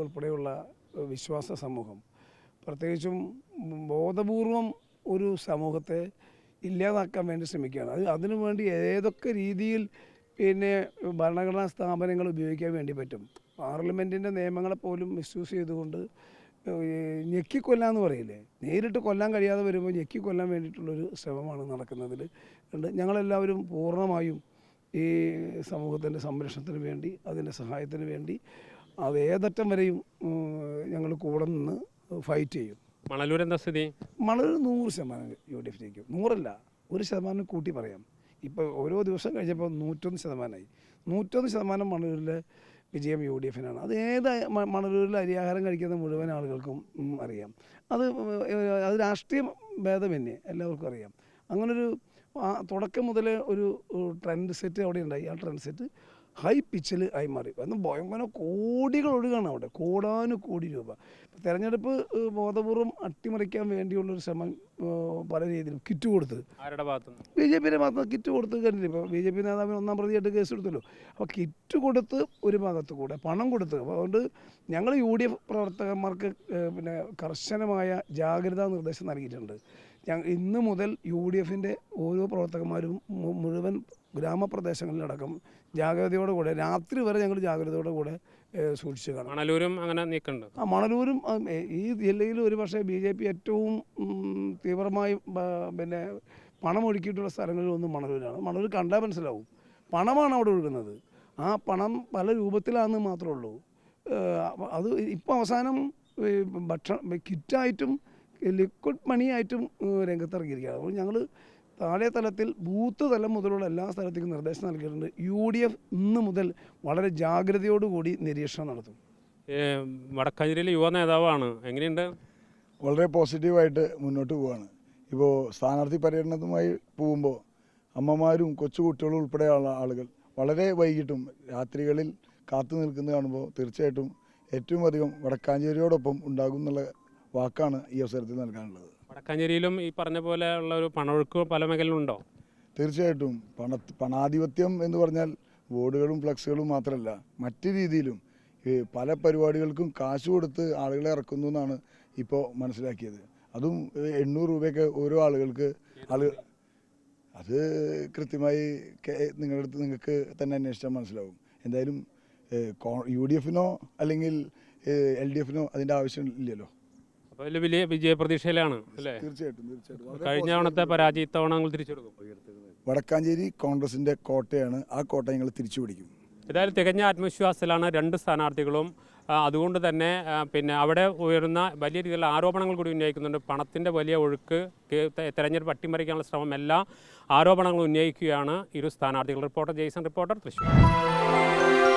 ഉൾപ്പെടെയുള്ള വിശ്വാസ സമൂഹം പ്രത്യേകിച്ചും ബോധപൂർവം ഒരു സമൂഹത്തെ ഇല്ലാതാക്കാൻ വേണ്ടി ശ്രമിക്കുകയാണ്. അതിനു വേണ്ടി ഏതൊക്കെ രീതിയിൽ ഭരണഘടനാ സ്ഥാപനങ്ങൾ ഉപയോഗിക്കാൻ വേണ്ടി പറ്റും. പാർലമെൻറ്റിൻ്റെ നിയമങ്ങളെ പോലും മിസ്യൂസ് ചെയ്തുകൊണ്ട് ഞെക്കിക്കൊല്ലാന്ന് പറയില്ലേ, നേരിട്ട് കൊല്ലാൻ കഴിയാതെ വരുമ്പോൾ ഞെക്കിക്കൊല്ലാൻ വേണ്ടിയിട്ടുള്ളൊരു ശ്രമമാണ് നടക്കുന്നതിൽ ഉണ്ട്. ഞങ്ങളെല്ലാവരും പൂർണ്ണമായും ഈ സമൂഹത്തിൻ്റെ സംരക്ഷണത്തിന് വേണ്ടി, അതിൻ്റെ സഹായത്തിന് വേണ്ടി അത് ഏതറ്റം വരെയും ഞങ്ങൾ കൂടെ നിന്ന് ഫൈറ്റ് ചെയ്യും. മണലൂർ എന്താ സ്ഥിതി? മണലൂർ 100% UDF ജയിക്കും. 100% 1% കൂട്ടി പറയാം. ഇപ്പോൾ ഓരോ ദിവസം കഴിഞ്ഞപ്പോൾ 101%. 101% മണലൂരിലെ വിജയം UDFനാണ്. അത് മണലൂരിൽ അരിയാഹാരം കഴിക്കുന്ന മുഴുവൻ ആളുകൾക്കും അറിയാം. അത് രാഷ്ട്രീയ ഭേദമന്യേ എല്ലാവർക്കും അറിയാം. അങ്ങനൊരു തുടക്കം മുതൽ ഒരു ട്രെൻഡ് സെറ്റ് അവിടെ ഉണ്ടായി. ആ ട്രെൻഡ് സെറ്റ് ഹൈ പിച്ചിൽ ആയി മാറി. അന്ന് ഭയങ്കര കോടികൾ ഒഴുകാണ് അവിടെ, കോടാനുകോടി രൂപ. തെരഞ്ഞെടുപ്പ് ബോധപൂർവം അട്ടിമറിക്കാൻ വേണ്ടിയുള്ളൊരു ശ്രമം പല രീതിയിലും കിറ്റ് കൊടുത്ത് BJPയുടെ ഭാഗത്ത് കിറ്റ് കൊടുത്ത് കണ്ടില്ല. ഇപ്പോൾ BJP നേതാവിന് 1-ാം പ്രതിയായിട്ട് കേസ് എടുത്തല്ലോ. അപ്പോൾ കിറ്റ് കൊടുത്ത് ഒരു ഭാഗത്ത് കൂടെ പണം കൊടുത്ത്. അപ്പോൾ അതുകൊണ്ട് ഞങ്ങൾ UDF പ്രവർത്തകന്മാർക്ക് കർശനമായ ജാഗ്രതാ നിർദ്ദേശം നൽകിയിട്ടുണ്ട്. ഇന്ന് മുതൽ UDFൻ്റെ ഓരോ പ്രവർത്തകന്മാരും മുഴുവൻ ഗ്രാമപ്രദേശങ്ങളിലടക്കം ജാഗ്രതയോടുകൂടെ രാത്രി വരെ ഞങ്ങൾ ജാഗ്രതയോടുകൂടെ സൂക്ഷിച്ച് കാണാം. മണലൂരും അങ്ങനെ നീക്കുന്നുണ്ട്. മണലൂരും ഈ ജില്ലയിൽ ഒരു പക്ഷേ BJP ഏറ്റവും തീവ്രമായി പണം ഒഴുക്കിയിട്ടുള്ള സ്ഥലങ്ങളിൽ ഒന്നും മണലൂരാണ്. മണലൂർ കണ്ടാൽ മനസ്സിലാവും, പണമാണ് അവിടെ ഒഴുകുന്നത്. ആ പണം പല രൂപത്തിലാണെന്ന് മാത്രമേ ഉള്ളൂ. അത് ഇപ്പോൾ അവസാനം കിറ്റായിട്ടും ലിക്വിഡ് മണിയായിട്ടും രംഗത്തിറങ്ങിയിരിക്കുകയാണ്. അപ്പോൾ ഞങ്ങൾ താഴെ തലത്തിൽ ബൂത്ത് തലം മുതലുള്ള എല്ലാ സ്ഥലത്തേക്കും നിർദ്ദേശം നൽകിയിട്ടുണ്ട്. UDF ഇന്ന് മുതൽ വളരെ ജാഗ്രതയോടുകൂടി നിരീക്ഷണം നടത്തും. വടക്കാഞ്ചേരിയിലെ യുവ നേതാവാണ്, എങ്ങനെയുണ്ട്? വളരെ പോസിറ്റീവായിട്ട് മുന്നോട്ട് പോവുകയാണ്. ഇപ്പോൾ സ്ഥാനാർത്ഥി പര്യടനവുമായി പോകുമ്പോൾ അമ്മമാരും കൊച്ചുകുട്ടികളും ഉൾപ്പെടെയുള്ള ആളുകൾ വളരെ വൈകിട്ടും രാത്രികളിൽ കാത്തു നിൽക്കുന്നത് കാണുമ്പോൾ തീർച്ചയായിട്ടും ഏറ്റവും അധികം വടക്കാഞ്ചേരിയോടൊപ്പം ഉണ്ടാകും എന്നുള്ള വാക്കാണ് ഈ അവസരത്തിൽ നൽകാനുള്ളത്. വടക്കാഞ്ചേരിയിലും ഈ പറഞ്ഞ പോലെ ഉള്ള ഒരു പണമൊഴുക്ക് പല മേഖലയിലുണ്ടോ? തീർച്ചയായിട്ടും പണാധിപത്യം എന്ന് പറഞ്ഞാൽ ബോർഡുകളും ഫ്ലക്സുകളും മാത്രമല്ല, മറ്റു രീതിയിലും പല പരിപാടികൾക്കും കാശ് കൊടുത്ത് ആളുകളെ ഇറക്കുന്നു എന്നാണ് ഇപ്പോൾ മനസ്സിലാക്കിയത്. അതും 800 രൂപയൊക്കെ ഓരോ ആളുകൾക്ക് അത് കൃത്യമായി നിങ്ങളുടെ അടുത്ത് നിങ്ങൾക്ക് തന്നെ അന്വേഷിച്ചാൽ മനസ്സിലാവും. എന്തായാലും UDFനോ അല്ലെങ്കിൽ LDFനോ അതിൻ്റെ ആവശ്യം ഇല്ലല്ലോ. അപ്പോൾ അതിൽ വലിയ വിജയപ്രതീക്ഷയിലാണ് അല്ലേ? തീർച്ചയായിട്ടും. കഴിഞ്ഞ തവണത്തെ പരാജയ തവണ നിങ്ങൾ തിരിച്ചെടുക്കും. വടക്കാഞ്ചേരി കോൺഗ്രസിൻ്റെ കോട്ടയാണ്. ആ കോട്ട ഞങ്ങൾ തിരിച്ചു പിടിക്കും. ഏതായാലും തികഞ്ഞ ആത്മവിശ്വാസത്തിലാണ് രണ്ട് സ്ഥാനാർത്ഥികളും. അതുകൊണ്ട് തന്നെ അവിടെ ഉയരുന്ന വലിയ രീതിയിലുള്ള ആരോപണങ്ങൾ കൂടി ഉന്നയിക്കുന്നുണ്ട്. പണത്തിൻ്റെ വലിയ ഒഴുക്ക്, തെരഞ്ഞെടുപ്പ് അട്ടിമറിക്കാനുള്ള ശ്രമം, എല്ലാ ആരോപണങ്ങളും ഉന്നയിക്കുകയാണ് ഇരു സ്ഥാനാർത്ഥികൾ. Reporter Jaison, reporter, Thrissur.